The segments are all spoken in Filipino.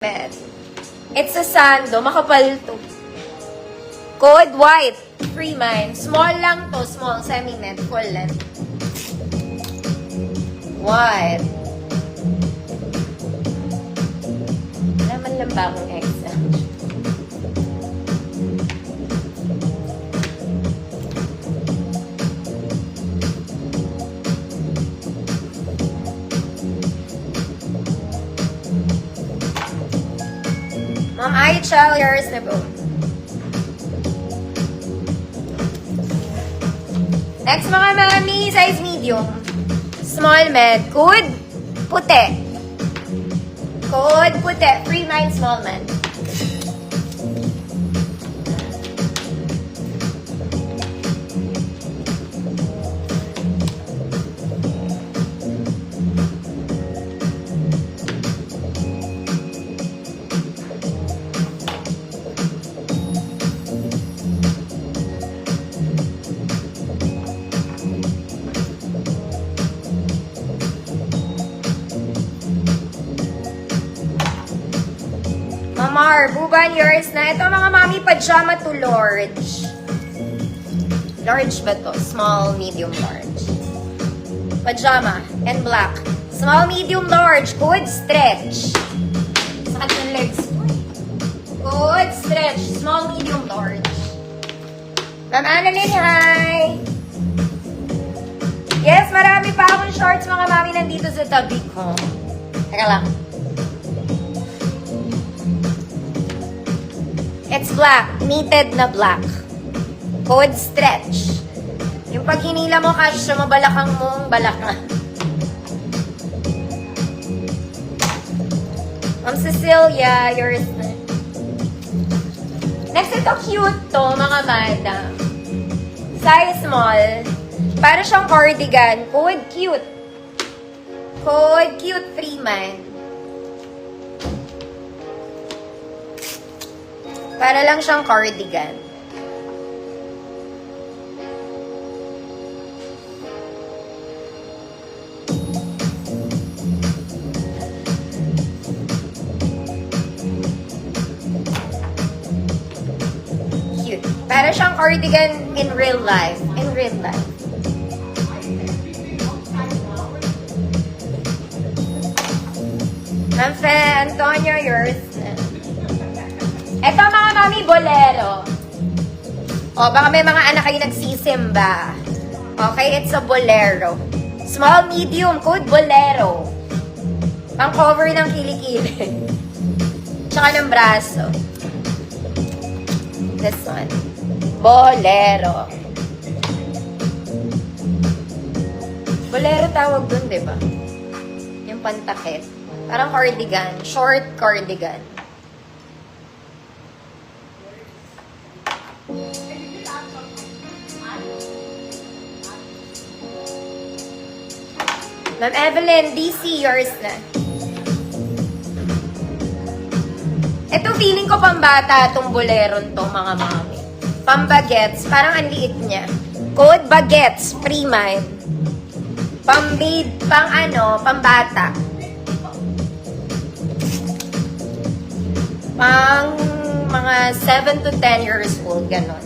Med. It's a sando. Makapal to. Code white. Free mine. Small lang to. Small. Semi-net. Full length. White. Naman lang ba akong exam? Ma'am Aichel, yours na po. Next mga mami, size medium. Small med. Code puti. Code puti. Free mine small med. Mamar, buban, yours na. Ito mga mami, pajama to large. Large ba to? Small, medium, large. Pajama and black. Small, medium, large. Good stretch. Sakit ng legs. Good stretch. Small, medium, large. Ma'am Annalyn, hi! Yes, marami pa akong shorts mga mami nandito sa tabi ko. Teka lang. It's black. Knitted na black. Code stretch. Yung pag hinila mo, kasi sa mabalakang mong balaka. Ma'am Cecilia, yours na. Next, ito cute to, mga madam. Size small. Para siyang cardigan. Code cute. Code cute, free man. Para lang siyang cardigan. Cute. Para siyang cardigan in real life. In real life. Ma'am Fe Antonio, yours na. Ito mga mami, bolero. O, baka may mga anak kayo nagsisimba. Okay, it's a bolero. Small, medium, code bolero. Pang cover ng kilikili. Tsaka ng braso. This one. Bolero. Bolero tawag dun, diba? Yung pantakit. Parang cardigan. Short cardigan. Ma'am Evelyn, DC, yours na. Ito, feeling ko pambata itong boleron to, mga mami. Pambagets, parang ang liit niya. Code bagets, free mind. Pambid, pambata. Pang mga 7 to 10 years old, ganon.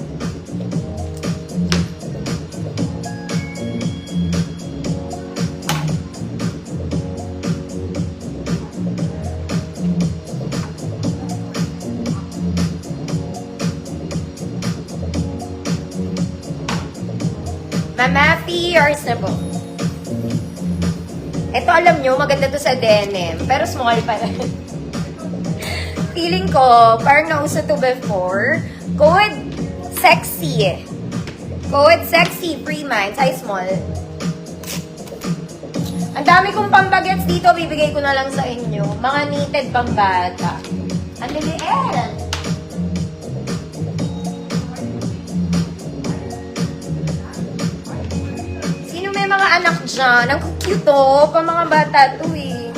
Mamafi, yours na po. Ito alam nyo, maganda to sa denim. Pero small pa rin. Feeling ko, parang nauso to before. Code sexy. Code sexy, free mind, size small. Ang dami kong pambagets dito, bibigay ko na lang sa inyo. Mga knitted pambata. Ang liliit. Mga anak dyan. Ang cute to. Pa mga bata to eh.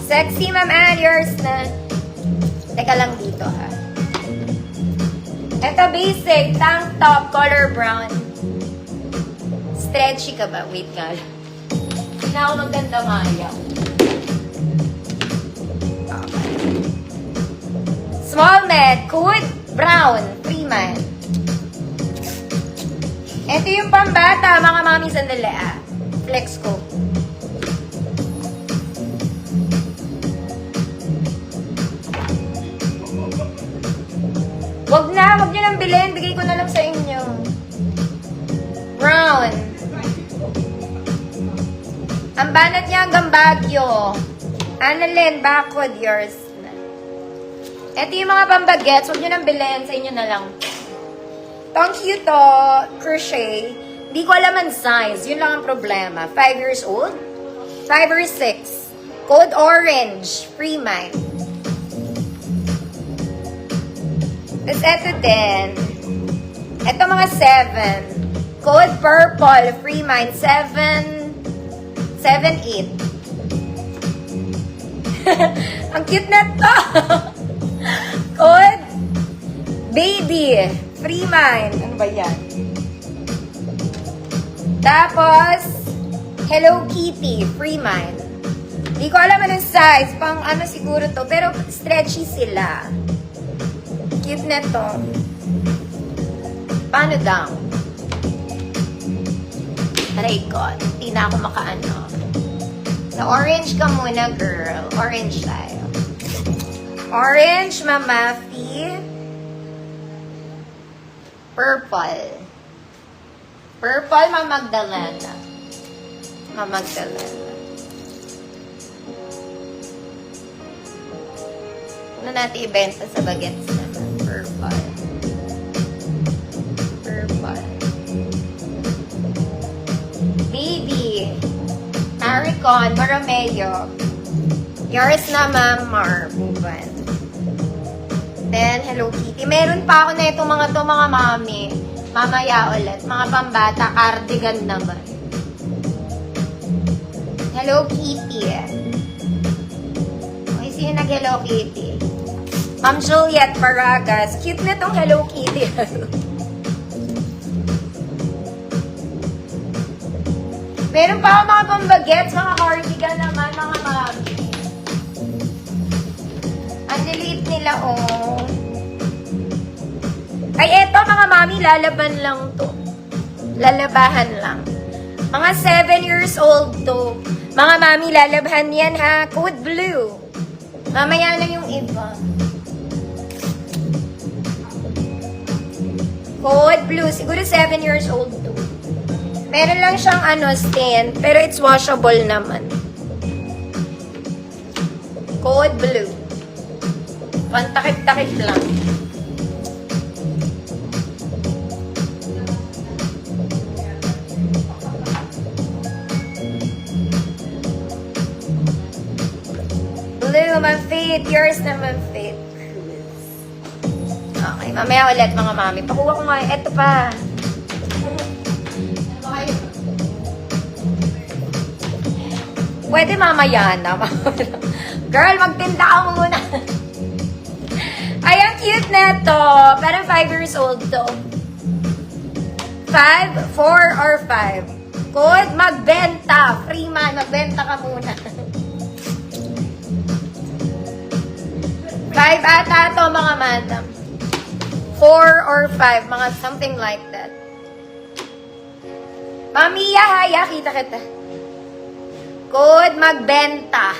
Sexy, Ma'am Ann. Yours na. Teka lang dito ha. Ito basic. Tank top. Color brown. Stretchy ka ba? Wait nga. na ako maganda maya. Okay. Small med, code brown, Freeman. Ito yung pambata, mga mami, sandali ah. Flex ko. Wag nyo nang bilhin. Bigay ko na lang sa inyo. Brown. Ang banat niya hanggang Baguio. Annalyn, backward yours. Ito yung mga pambagets. Wag nyo nang bilhin. Sa inyo na lang. Itong cute to, crochet. Hindi ko alam ang size. Yun lang ang problema. 5 years old? 5 or 6. Code orange. Free mind. Tapos eto din. Eto mga 7. Code purple. Free mind. 7, 8. Ang cute na to. Code baby. Free mind. Ano ba yan? Tapos, Hello Kitty. Free mind. Hindi ko alam anong size. Pang ano siguro to. Pero stretchy sila. Cute na to. Paano daw? Aray ko. Hindi na ako makaano. Sa orange ka muna, girl. Orange tayo. Orange, Mamafi. Purple. Purple, Magdalena. Magdalena. Ano natin ibenta sa bagets naman? Purple. Purple. Baby. Maricon, Borromeo. Yours na, Ma'am Marbuban. Then, Hello Kitty. Meron pa ako na itong mga to, mga mami. Mamaya ulit. Mga pambata, cardigan naman. Hello Kitty. Okay, sino nag-Hello Kitty? Ma'am Juliet Paragas. Cute na itong Hello Kitty. Meron pa ako mga pambagets, mga cardigan naman, mga mami. Ang liit nila, oh. Ay, eto mga mami, lalaban lang to. Lalabahan lang. Mga 7 years old to. Mga mami, lalabahan yan ha. Code blue. Mamaya na yung iba. Code blue. Siguro 7 years old to. Meron lang siyang stain. Pero it's washable naman. Code blue. Pantakip-takip lang. Blue, man-fit. Yours na man-fit. Okay, mamaya ulit mga mami. Pakuha ko nga. Eto pa. Pwede mamaya na. Girl, magtinda ka muna. Ay, ang cute na to. Parang 5 years old to. 5, 4, or 5. Code, magbenta. Free man, magbenta ka muna. 5 ata to, mga madam. 4 or 5, mga something like that. Mamiya, haya, kita kita. Code, magbenta.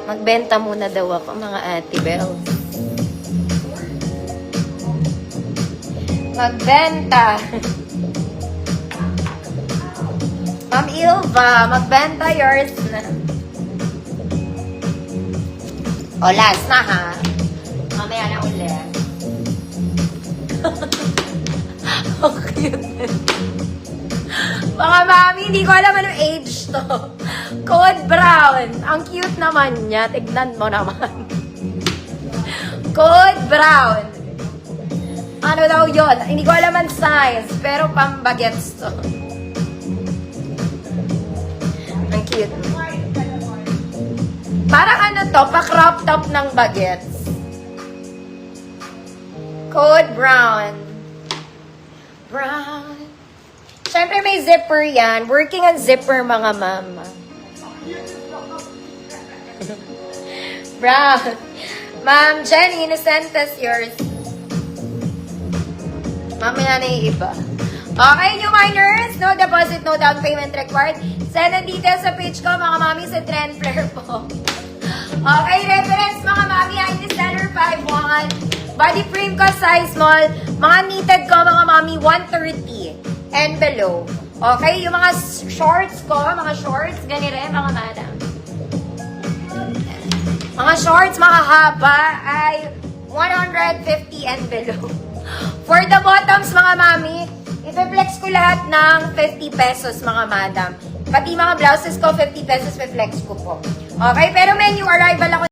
Magbenta muna daw ako, mga ate Bel. Magbenta. Ma'am Ilva, magbenta yours na. O, last na ha. Mamaya na ulit. Ang cute. Mga mami, hindi ko alam anong age to. Code brown. Ang cute naman niya. Tignan mo naman. Code brown. Ano daw yun? Hindi ko alam ang size. Pero pambagets to. Ang cute. Parang ano to, pa-crop top ng bagets. Code brown. brown. Siyempre may zipper yan. Working on zipper, mga mama. Brown. Ma'am Jenny Innocentes, yours. Mamaya na yung iba. Okay, new minors, no deposit, no down payment required. Send ang details sa page ko, mga mami, sa trend flare po. Okay, reference, mga mami, ID seller 5'1". Body frame ko, size small. Mga knitted ko, mga mami, 130 and below. Okay, yung mga shorts ko, mga shorts, ganire, mga madam. Mga shorts, mga haba, ay 150 and below. For the bottoms, mga mami, ipe-flex ko lahat ng 50 pesos, mga madam. Pati mga blouses ko, 50 pesos pe-flex ko po. Okay, pero may new arrival ako